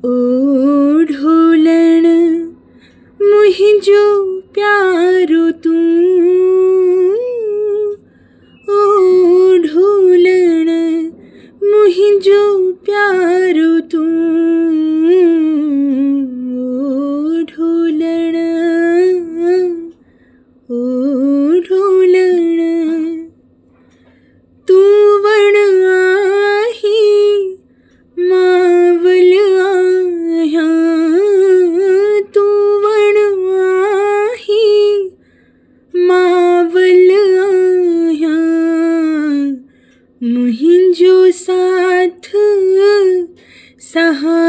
ओ ढोलण मुहिंजो प्यारो तूं, ओ ढोलण मुहिंजो प्यारो तूं, ओ ढोलण, ओ ढोलण। तूं वण आही मावल आहियां, तूं वण आही मावल आहियां, मुहिंजो साथ सहारो